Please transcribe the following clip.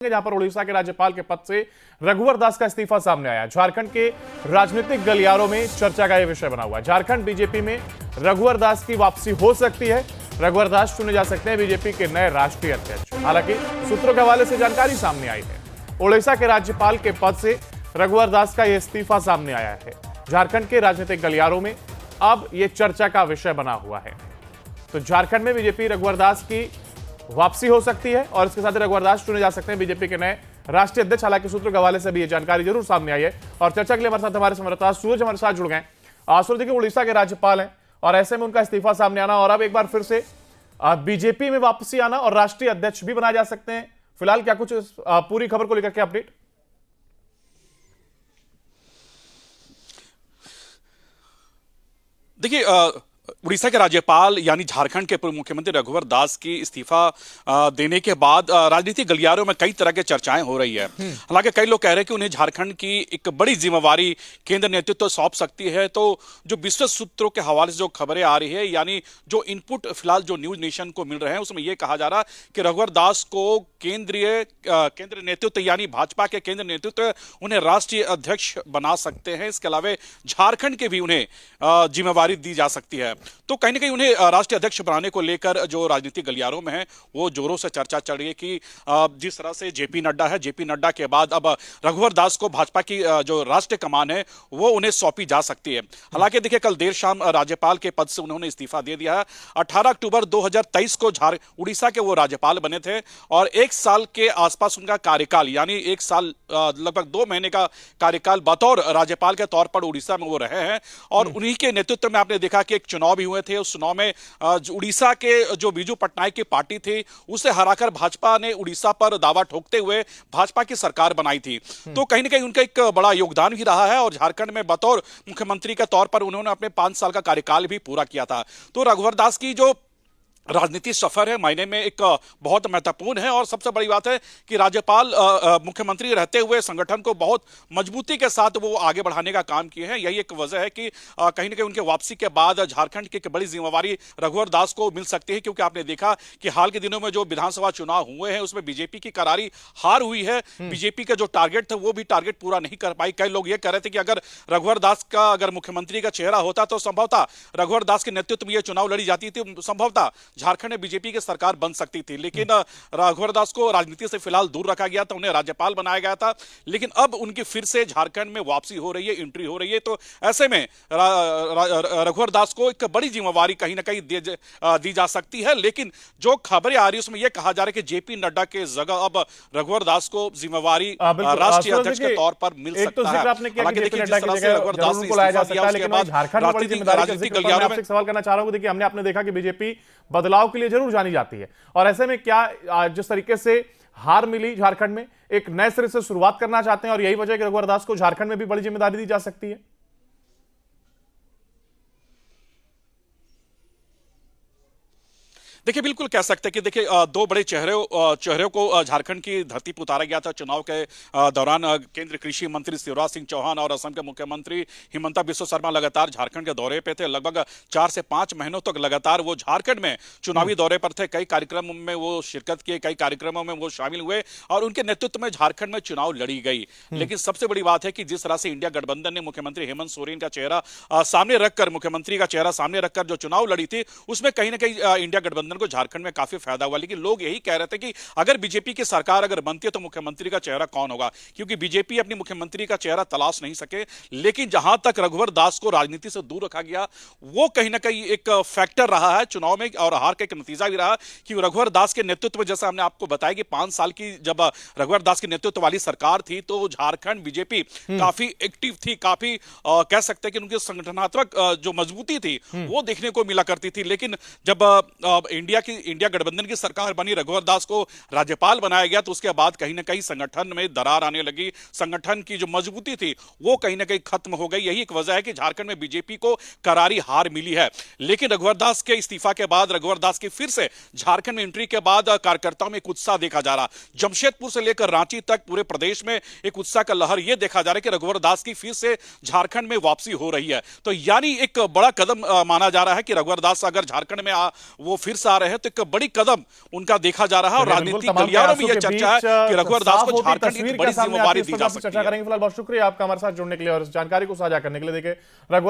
जहां पर उड़ीसा के राज्यपाल के पद से रघुवर दास का इस्तीफा सामने आया। झारखंड के राजनीतिक गलियारों में चर्चा का यह विषय बना हुआ है। झारखंड बीजेपी में रघुवर दास की वापसी हो सकती है। रघुवर दास चुने जा सकते हैं बीजेपी के नए राष्ट्रीय अध्यक्ष। हालांकि सूत्रों के हवाले से जानकारी सामने आई है, उड़ीसा के राज्यपाल के पद से रघुवर दास का यह इस्तीफा सामने आया है। झारखंड के राजनीतिक गलियारों में अब यह चर्चा का विषय बना हुआ है। तो झारखंड में बीजेपी रघुवर दास की वापसी हो सकती है और इसके साथ रघुवर दास चुने जा सकते हैं बीजेपी के नए राष्ट्रीय अध्यक्ष। हालांकि सूत्रों के हवाले से भी ये जानकारी जरूर सामने आई है और चर्चा के लिए हमारे साथ हमारे संवाददाता सूरज हमारे साथ जुड़ गए। सूरज देखिए, उड़ीसा के राज्यपाल हैं और ऐसे में उनका इस्तीफा सामने आना और अब एक बार फिर से बीजेपी में वापसी आना और राष्ट्रीय अध्यक्ष भी बनाए जा सकते हैं। फिलहाल क्या कुछ पूरी खबर को लेकर के अपडेट? देखिए, उड़ीसा के राज्यपाल यानी झारखंड के पूर्व मुख्यमंत्री रघुवर दास की इस्तीफा देने के बाद राजनीतिक गलियारों में कई तरह की चर्चाएं हो रही है। हालांकि कई लोग कह रहे हैं कि उन्हें झारखंड की एक बड़ी जिम्मेवारी केंद्र नेतृत्व सौंप सकती है। तो जो विश्वस्त सूत्रों के हवाले से जो खबरें आ रही है, यानी जो इनपुट फिलहाल जो न्यूज नेशन को मिल रहे हैं, उसमें यह कहा जा रहा है कि रघुवर दास को केंद्र नेतृत्व यानी भाजपा के केंद्र नेतृत्व उन्हें राष्ट्रीय अध्यक्ष बना सकते हैं। इसके अलावा झारखंड के भी उन्हें जिम्मेवारी दी जा सकती है। तो कहीं ना कहीं उन्हें राष्ट्रीय अध्यक्ष बनाने को लेकर जो राजनीतिक गलियारों में है वो जोरों से चर्चा चल रही है कि जिस तरह से जेपी नड्डा है, जेपी नड्डा के बाद अब रघुवर दास को भाजपा की जो राष्ट्रीय कमान है वो उन्हें सौंपी जा सकती है। हालांकि देखिए, कल देर शाम राज्यपाल के पद से उन्होंने इस्तीफा दे दिया है। 18 अक्टूबर 2023 को उड़ीसा के वो राज्यपाल बने थे और एक साल के आसपास उनका कार्यकाल यानी एक साल लगभग 2 महीने का कार्यकाल बतौर राज्यपाल के तौर पर उड़ीसा में वो रहे हैं। और उन्हीं के नेतृत्व में आपने देखा कि एक चुनाव भी हुए थे। उस चुनाव में उड़ीसा के जो बीजू पटनायक की पार्टी थी उसे हराकर भाजपा ने उड़ीसा पर दावा ठोकते हुए भाजपा की सरकार बनाई थी। तो कहीं ना कहीं उनका एक बड़ा योगदान भी रहा है और झारखंड में बतौर मुख्यमंत्री के तौर पर उन्होंने अपने 5 साल का कार्यकाल भी पूरा किया था। तो रघुवर दास की जो राजनीतिक सफर है मायने में एक बहुत महत्वपूर्ण है और सबसे बड़ी बात है कि राज्यपाल मुख्यमंत्री रहते हुए संगठन को बहुत मजबूती के साथ वो आगे बढ़ाने का काम किए हैं। यही एक वजह है कि कहीं ना कहीं उनके वापसी के बाद झारखंड की एक बड़ी जिम्मेवारी रघुवर दास को मिल सकती है। क्योंकि आपने देखा कि हाल के दिनों में जो विधानसभा चुनाव हुए हैं उसमें बीजेपी की करारी हार हुई है। बीजेपी का जो टारगेट था वो भी टारगेट पूरा नहीं कर पाई। कई लोग ये कह रहे थे कि अगर रघुवर दास का अगर मुख्यमंत्री का चेहरा होता तो संभवतः रघुवर दास के नेतृत्व में यह चुनाव लड़ी जाती थी, संभवतः झारखंड में बीजेपी की सरकार बन सकती थी। लेकिन रघुवर दास को राजनीति से फिलहाल दूर रखा गया था, उन्हें राज्यपाल बनाया गया था। लेकिन अब उनकी फिर से झारखंड में वापसी हो रही है, एंट्री हो रही है। तो ऐसे में रघुवर दास को एक बड़ी जिम्मेवारी कहीं ना कहीं दी जा सकती है। लेकिन जो खबरें आ रही है उसमें यह कहा जा रहा है कि जेपी नड्डा के जगह अब रघुवर दास को जिम्मेवारी राष्ट्रीय अध्यक्ष के तौर पर मिल सकता है। हालांकि देखिए, जिस तरह से रघुवर दास ने इस्तीफा दिया उसके बाद राजनीतिक गलियारों में सवाल करना चाह रहा हूं। देखिए, आपने देखा कि बीजेपी बदलाव के लिए जरूर जानी जाती है और ऐसे में क्या जिस तरीके से हार मिली झारखंड में, एक नए सिरे से शुरुआत करना चाहते हैं और यही वजह है कि रघुवर दास को झारखंड में भी बड़ी जिम्मेदारी दी जा सकती है। देखिए, बिल्कुल कह सकते हैं कि देखिए, 2 बड़े चेहरों को झारखंड की धरती पर उतारा गया था चुनाव के दौरान। केंद्रीय कृषि मंत्री शिवराज सिंह चौहान और असम के मुख्यमंत्री हिमंता बिस्वा शर्मा लगातार झारखंड के दौरे पे थे। लगभग 4 से 5 महीनों तक लगातार वो झारखंड में चुनावी दौरे पर थे। कई कार्यक्रमों में वो शिरकत किए, कई कार्यक्रमों में वो शामिल हुए और उनके नेतृत्व में झारखंड में चुनाव लड़ी गई। लेकिन सबसे बड़ी बात है कि जिस तरह से इंडिया गठबंधन ने मुख्यमंत्री हेमंत सोरेन का चेहरा सामने रखकर, मुख्यमंत्री का चेहरा सामने रखकर जो चुनाव लड़ी थी, उसमें कहीं ना कहीं इंडिया गठबंधन को झारखंड में काफी फायदा हुआ। लेकिन लोग यही कह रहे थे कि अगर बीजेपी की सरकार अगर बनती है तो मुख्यमंत्री का चेहरा कौन होगा, क्योंकि बीजेपी अपनी मुख्यमंत्री का चेहरा तलाश नहीं सके। लेकिन जहां तक रघुवर दास को राजनीति से दूर रखा गया वो कहीं ना कहीं एक फैक्टर रहा है चुनाव में और हार का एक नतीजा भी रहा कि रघुवर दास के नेतृत्व में, जैसा हमने आपको बताया कि 5 साल की जब रघुवर दास के नेतृत्व वाली सरकार थी तो झारखंड बीजेपी काफी एक्टिव थी, काफी कह सकते हैं कि उनकी संगठनात्मक जो मजबूती थी वो देखने को मिला करती थी। लेकिन जब इंडिया गठबंधन की सरकार बनी, रघुवर दास को राज्यपाल बनाया गया, तो उसके बाद कहीं ना कहीं संगठन में दरार आने लगी। संगठन की जो मजबूती थी वो कहीं ना कहीं खत्म हो गई। यही एक वजह है कि झारखंड में बीजेपी को करारी हार मिली है। लेकिन रघुवर दास के इस्तीफा के बाद, रघुवर दास की फिर से झारखंड में एंट्री के बाद कार्यकर्ताओं में एक उत्साह देखा जा रहा। जमशेदपुर से लेकर रांची तक पूरे प्रदेश में एक उत्साह का लहर यह देखा जा रहा है कि रघुवर दास की फिर से झारखंड में वापसी हो रही है। तो यानी एक बड़ा कदम माना जा रहा है कि रघुवर दास अगर झारखंड में वो फिर से आ रहे हैं तो एक बड़ी कदम उनका देखा जा रहा है और राजनीतिक गलियारों में यह चर्चा है कि रघुवर दास को झारखंड की बड़ी जिम्मेवारी दी जा सकती है। चर्चा करेंगे। फिलहाल बहुत शुक्रिया आपका हमारे साथ जुड़ने के लिए और इस जानकारी को साझा करने के लिए। देखिए, रघुवर